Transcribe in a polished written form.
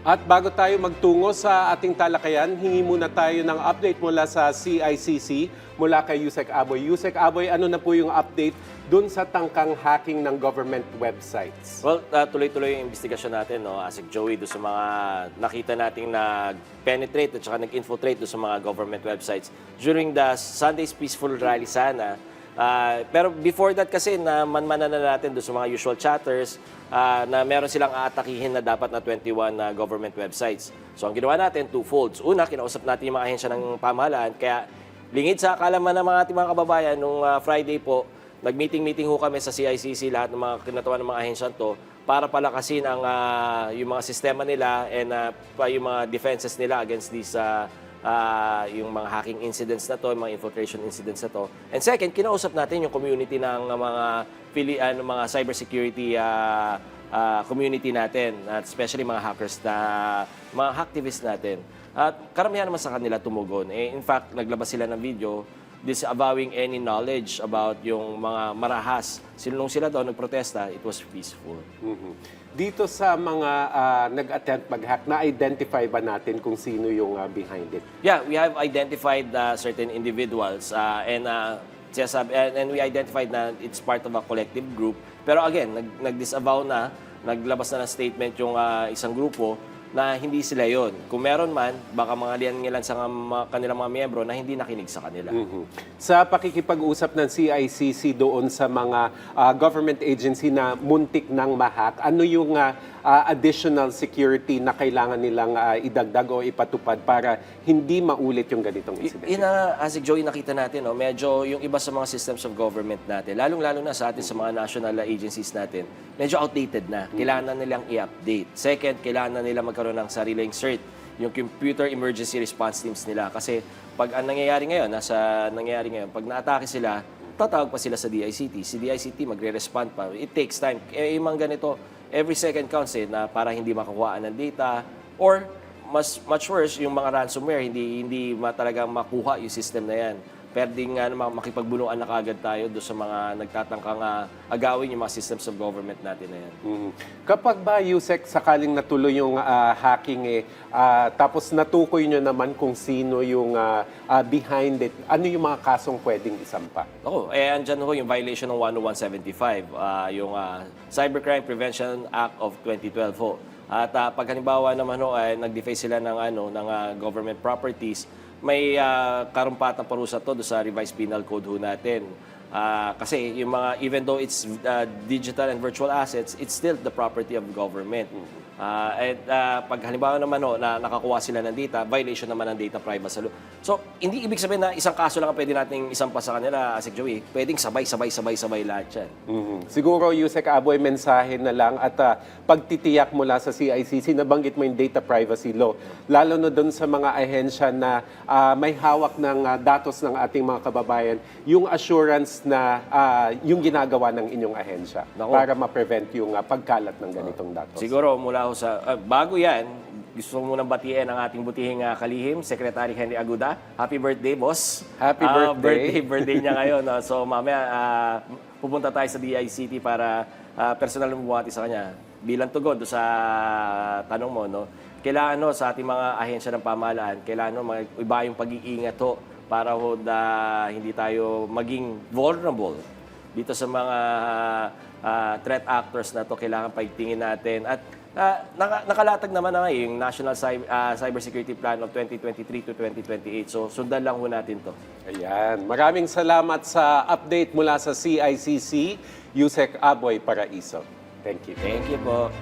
At bago tayo magtungo sa ating talakayan, hingi muna tayo ng update mula sa CICC, mula kay Yusek Aboy. Yusek Aboy, ano na po yung update dun sa tangkang hacking ng government websites? Well, tuloy-tuloy yung investigasyon natin, no? Asik Joey, doon sa mga nakita nating nag-penetrate at saka nag-infiltrate doon sa mga government websites during the Sunday's Peaceful Rally sana. Pero before that kasi, manmanan na natin doon sa mga usual chatters na meron silang aatakihin na dapat na 21 government websites. So ang ginawa natin, twofolds. Una, kinausap natin yung mga ahensya ng pamahalaan. Kaya lingid sa kalaman ng mga ating mga kababayan, nung Friday po, nag-meeting ho kami sa CICC, lahat ng mga kinatuan ng mga ahensya to, para palakasin ang yung mga sistema nila and yung mga defenses nila against these yung mga hacking incidents na to, yung mga infiltration incidents na to. And second, kinausap natin yung community ng mga cybersecurity community natin, at especially mga hackers mga hacktivists natin. At karamihan naman sa kanila tumugon. In fact, naglabas sila ng video disavowing any knowledge about yung mga marahas. Nung sila daw nagprotesta, it was peaceful. Dito sa mga nag-attempt mag-hack, na-identify ba natin kung sino yung behind it? Yeah, we have identified certain individuals and we identified na it's part of a collective group. Pero again, nag-disavow na, naglabas na ng statement yung isang grupo na hindi sila yon. Kung meron man, baka mga liyan sa kanilang mga miyembro na hindi nakinig sa kanila. Sa pakikipag-usap ng CICC doon sa mga government agency na muntik ng ma-hack, ano yung additional security na kailangan nilang idagdag o ipatupad para hindi maulit yung ganitong incident? Asik Joey, nakita natin, no, medyo yung iba sa mga systems of government natin, lalong-lalo na sa atin sa mga national agencies natin, medyo outdated na. Kailangan na nilang i-update. Second, kailangan na nila magkaroon ng sariling CERT, yung Computer Emergency Response Teams nila. Kasi pag ang nangyayari ngayon, pag na-atake sila, tatawag pa sila sa DICT. Si DICT magre-respond pa. It takes time. Yung mga ganito, every second counts na para hindi makakuhaan ng data, or much worse, yung mga ransomware, hindi talagang makuha yung system na yan. Pwedeng makipagbunuan na kagad tayo doon sa mga nagtatangkang agawin yung mga systems of government natin na yan. Kapag ba, Yusek, sakaling natuloy yung hacking, tapos natukoy nyo naman kung sino yung behind it, ano yung mga kasong pwedeng isampa? Andyan ho yung violation ng 10175, yung Cybercrime Prevention Act of 2012 ho. At pag halimbawa naman ho, nag-deface sila ng government properties, may karumpatang parusa to sa revised penal code ho natin. Kasi yung mga, even though it's digital and virtual assets, it's still the property of government. Pag halimbawa naman na nakakuha sila ng data, violation naman ng data privacy law. So, hindi ibig sabihin na isang kaso lang ang pwede nating isampa sa kanila, Asik Joey. Pwedeng sabay lahat yan. Siguro, Yusek Aboy, mensahe na lang at pagtitiyak mula sa CICC, nabanggit mo yung data privacy law. Lalo na doon sa mga ahensya na may hawak ng datos ng ating mga kababayan, yung assurance na yung ginagawa ng inyong ahensya para ma-prevent yung pagkalat ng ganitong datos. Siguro mula bago yan, gusto ko munang batiin ang ating butihing kalihim, Secretary Henry Aguda. Happy birthday, boss. Happy birthday. Birthday niya ngayon. So mamaya pupunta tayo sa DICT para personal na bumati sa kanya. Bilang tugon doon sa tanong mo, kailangan sa ating mga ahensya ng pamahalaan, kailangan iba yung pag-iingat para hindi tayo maging vulnerable dito sa mga threat actors na kailangan pagtingin natin. At nakalatag naman yung National Cybersecurity Plan of 2023 to 2028. So, sundan lang natin to. Ayan. Maraming salamat sa update mula sa CICC, Yusek Aboy Paraiso. Thank you. Thank you po.